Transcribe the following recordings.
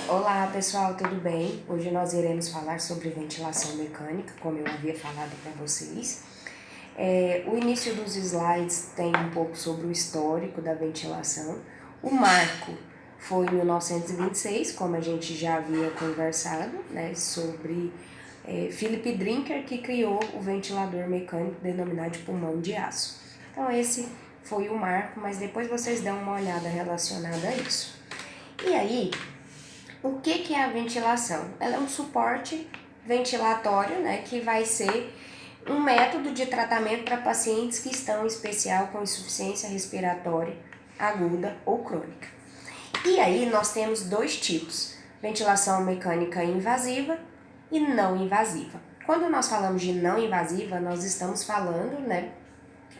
Olá pessoal, tudo bem? Hoje nós iremos falar sobre ventilação mecânica, como eu havia falado para vocês. O início dos slides tem um pouco sobre o histórico da ventilação. O marco foi em 1926, como a gente já havia conversado, né, sobre Philip Drinker, que criou o ventilador mecânico denominado de pulmão de aço. Então esse foi o marco, mas depois vocês dão uma olhada relacionada a isso. E aí, o que é a ventilação? Ela é um suporte ventilatório, né, que vai ser um método de tratamento para pacientes que estão em especial com insuficiência respiratória aguda ou crônica. E aí nós temos dois tipos, ventilação mecânica invasiva e não invasiva. Quando nós falamos de não invasiva, nós estamos falando, né,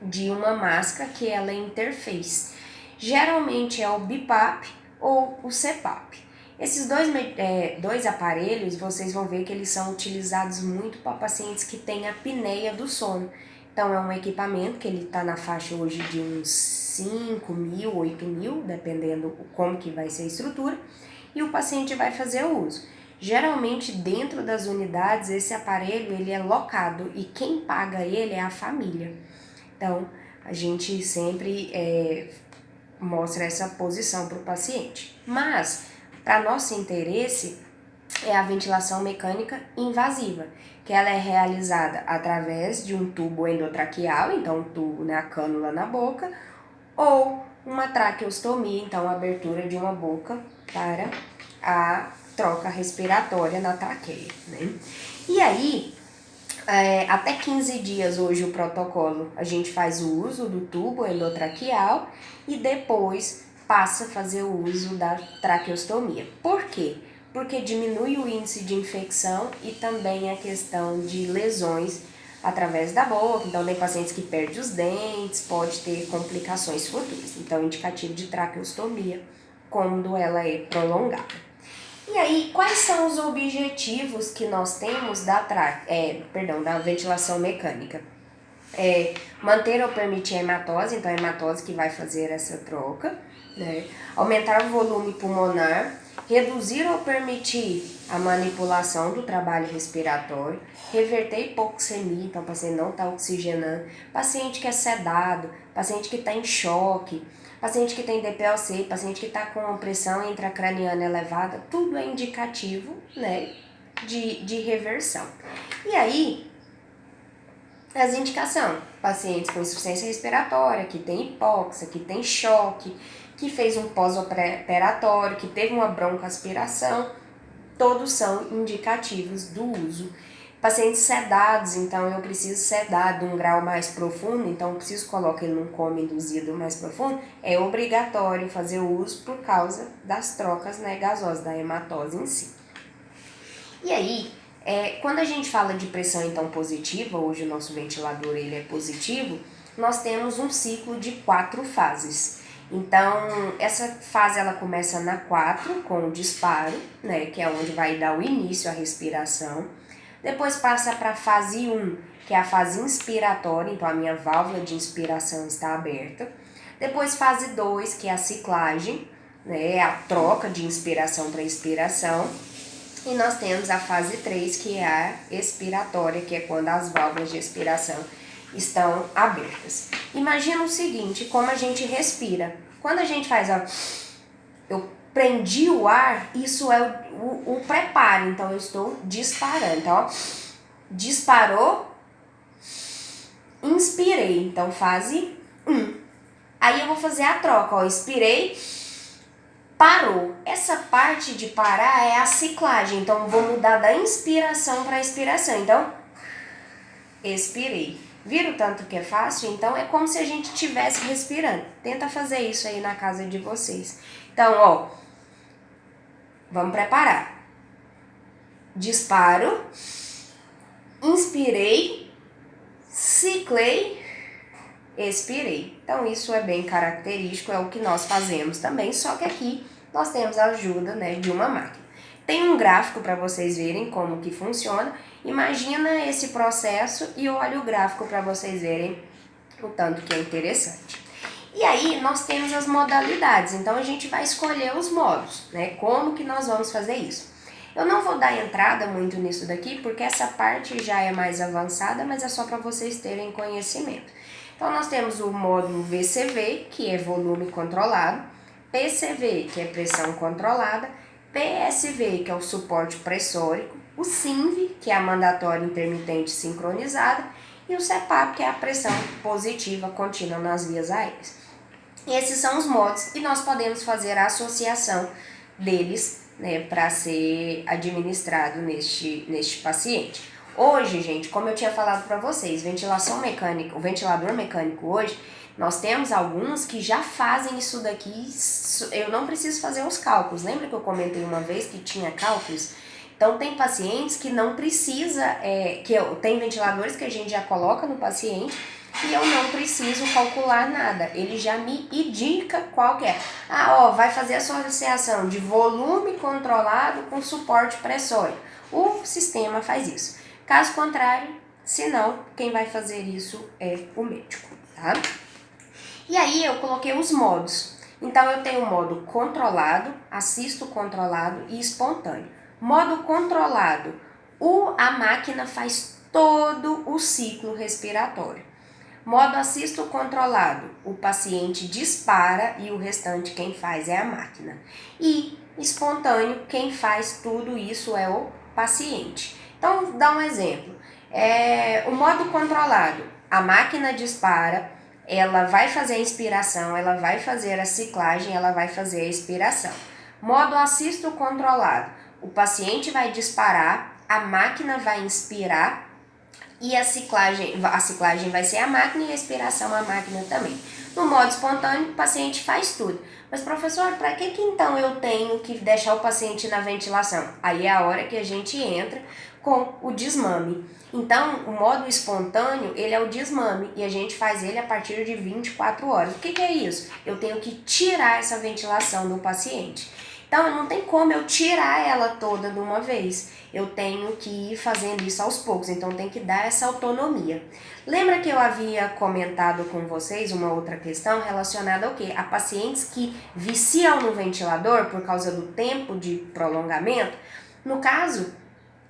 de uma máscara que ela é interface. Geralmente é o BiPAP ou o CPAP. Esses dois aparelhos, vocês vão ver que eles são utilizados muito para pacientes que têm apneia do sono. Então, é um equipamento que ele está na faixa hoje de uns 5 mil, 8 mil, dependendo como que vai ser a estrutura, e o paciente vai fazer o uso. Geralmente, dentro das unidades, esse aparelho ele é locado e quem paga ele é a família. Então, a gente sempre mostra essa posição para o paciente. Mas, para nosso interesse, é a ventilação mecânica invasiva, que ela é realizada através de um tubo endotraqueal, então um tubo, né, a cânula na boca, ou uma traqueostomia, então a abertura de uma boca para a troca respiratória na traqueia, né? E aí, até 15 dias hoje o protocolo, a gente faz o uso do tubo endotraqueal e depois passa a fazer o uso da traqueostomia. Por quê? Porque diminui o índice de infecção e também a questão de lesões através da boca. Então, tem pacientes que perdem os dentes, pode ter complicações futuras. Então, indicativo de traqueostomia quando ela é prolongada. E aí, quais são os objetivos que nós temos da ventilação mecânica? Manter ou permitir a hematose, então a hematose que vai fazer essa troca, né? Aumentar o volume pulmonar, reduzir ou permitir a manipulação do trabalho respiratório, reverter hipoxemia, então o paciente não está oxigenando, paciente que é sedado, paciente que está em choque, paciente que tem DPLC, paciente que está com pressão intracraniana elevada, tudo é indicativo, né, de reversão. E aí, as indicações, pacientes com insuficiência respiratória, que tem hipóxia, que tem choque, que fez um pós-operatório, que teve uma broncoaspiração, todos são indicativos do uso. Pacientes sedados, então eu preciso sedar de um grau mais profundo, então eu preciso colocar ele num coma induzido mais profundo, é obrigatório fazer o uso por causa das trocas, né, gasosas, da hematose em si. E aí, quando a gente fala de pressão então positiva, hoje o nosso ventilador ele é positivo, nós temos um ciclo de 4 fases. Então, essa fase ela começa na 4 com o disparo, né, que é onde vai dar o início à respiração. Depois passa para a fase 1, que é a fase inspiratória, então a minha válvula de inspiração está aberta. Depois fase 2, que é a ciclagem, né, a troca de inspiração para expiração. E nós temos a fase 3, que é a expiratória, que é quando as válvulas de expiração estão abertas. Imagina o seguinte, como a gente respira. Quando a gente faz, eu prendi o ar, isso é o preparo, então eu estou disparando. Então, disparou, inspirei, então fase 1. Aí eu vou fazer a troca, expirei, parou. Essa parte de parar é a ciclagem, então eu vou mudar da inspiração para expiração. Então, expirei. Vira o tanto que é fácil? Então, é como se a gente estivesse respirando. Tenta fazer isso aí na casa de vocês. Então, vamos preparar. Disparo, inspirei, ciclei, expirei. Então, isso é bem característico, é o que nós fazemos também, só que aqui nós temos a ajuda, né, de uma máquina. Tem um gráfico para vocês verem como que funciona. Imagina esse processo e olha o gráfico para vocês verem o tanto que é interessante. E aí nós temos as modalidades, então a gente vai escolher os modos, né? Como que nós vamos fazer isso? Eu não vou dar entrada muito nisso daqui, porque essa parte já é mais avançada, mas é só para vocês terem conhecimento. Então nós temos o módulo VCV, que é volume controlado, PCV, que é pressão controlada, PSV, que é o suporte pressórico, o SINV, que é a mandatória intermitente sincronizada, e o CPAP, que é a pressão positiva contínua nas vias aéreas. Esses são os modos e nós podemos fazer a associação deles, né, para ser administrado neste paciente. Hoje, gente, como eu tinha falado para vocês, ventilação mecânica, o ventilador mecânico hoje, nós temos alguns que já fazem isso daqui, eu não preciso fazer os cálculos. Lembra que eu comentei uma vez que tinha cálculos? Então, tem pacientes que não precisa, tem ventiladores que a gente já coloca no paciente e eu não preciso calcular nada. Ele já me indica qual que é. Vai fazer a associação de volume controlado com suporte pressórico. O sistema faz isso. Caso contrário, se não, quem vai fazer isso é o médico, tá? E aí eu coloquei os modos. Então eu tenho o modo controlado, assisto controlado e espontâneo. Modo controlado, a máquina faz todo o ciclo respiratório. Modo assisto controlado, o paciente dispara e o restante quem faz é a máquina. E espontâneo, quem faz tudo isso é o paciente. Então, vou dar um exemplo. O modo controlado, a máquina dispara, ela vai fazer a inspiração, ela vai fazer a ciclagem, ela vai fazer a expiração. Modo assisto controlado, o paciente vai disparar, a máquina vai inspirar e a ciclagem vai ser a máquina e a expiração a máquina também. No modo espontâneo, o paciente faz tudo. Mas professor, para que então eu tenho que deixar o paciente na ventilação? Aí é a hora que a gente entra com o desmame. Então, o modo espontâneo, ele é o desmame e a gente faz ele a partir de 24 horas. O que é isso? Eu tenho que tirar essa ventilação do paciente. Então, não tem como eu tirar ela toda de uma vez. Eu tenho que ir fazendo isso aos poucos. Então, tem que dar essa autonomia. Lembra que eu havia comentado com vocês uma outra questão relacionada ao quê? A pacientes que viciam no ventilador por causa do tempo de prolongamento. No caso,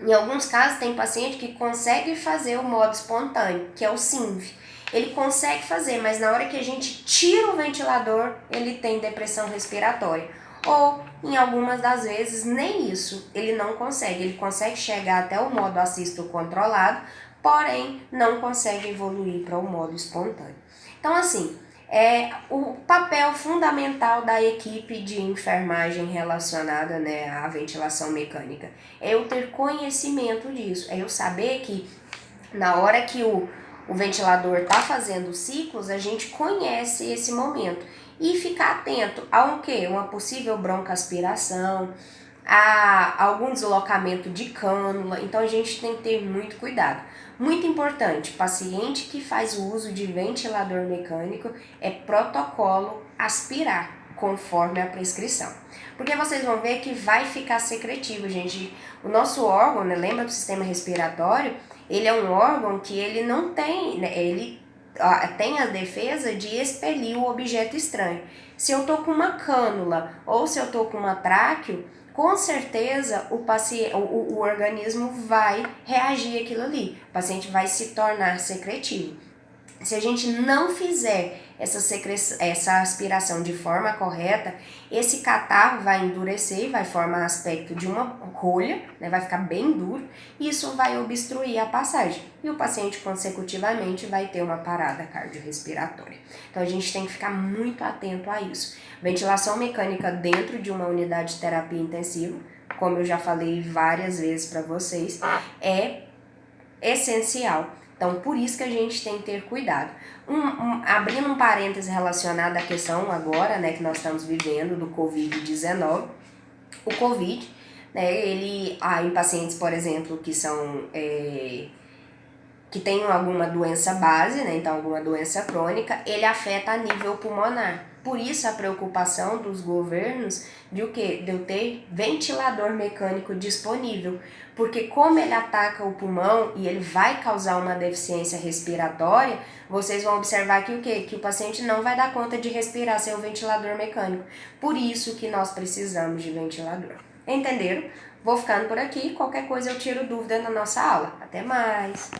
em alguns casos, tem paciente que consegue fazer o modo espontâneo, que é o SINV. Ele consegue fazer, mas na hora que a gente tira o ventilador, ele tem depressão respiratória. Ou, em algumas das vezes, nem isso ele não consegue. Ele consegue chegar até o modo assisto controlado, porém não consegue evoluir para o modo espontâneo. Então, assim, o papel fundamental da equipe de enfermagem relacionada, né, à ventilação mecânica é eu ter conhecimento disso, é eu saber que na hora que o ventilador está fazendo ciclos, a gente conhece esse momento e ficar atento a uma possível broncoaspiração, a algum deslocamento de cânula. Então a gente tem que ter muito cuidado. Muito importante, paciente que faz o uso de ventilador mecânico é protocolo aspirar, conforme a prescrição. Porque vocês vão ver que vai ficar secretivo, gente. O nosso órgão, né, lembra do sistema respiratório? Ele é um órgão que ele não tem, né, ele tem a defesa de expelir o objeto estranho. Se eu tô com uma cânula ou se eu tô com uma tráqueo, com certeza o organismo vai reagir àquilo ali. O paciente vai se tornar secretivo. Se a gente não fizer essa aspiração de forma correta, esse catarro vai endurecer e vai formar aspecto de uma rolha, né, vai ficar bem duro, e isso vai obstruir a passagem. E o paciente, consecutivamente, vai ter uma parada cardiorrespiratória. Então, a gente tem que ficar muito atento a isso. Ventilação mecânica dentro de uma unidade de terapia intensiva, como eu já falei várias vezes para vocês, é essencial. Então, por isso que a gente tem que ter cuidado. Abrindo um parêntese relacionado à questão agora, né, que nós estamos vivendo do Covid-19, o Covid, né, em pacientes, por exemplo, que são que tem alguma doença base, né, então alguma doença crônica, ele afeta a nível pulmonar. Por isso a preocupação dos governos de o quê? De eu ter ventilador mecânico disponível, porque como ele ataca o pulmão e ele vai causar uma deficiência respiratória, vocês vão observar que o quê? Que o paciente não vai dar conta de respirar sem o ventilador mecânico. Por isso que nós precisamos de ventilador. Entenderam? Vou ficando por aqui, qualquer coisa eu tiro dúvida na nossa aula. Até mais!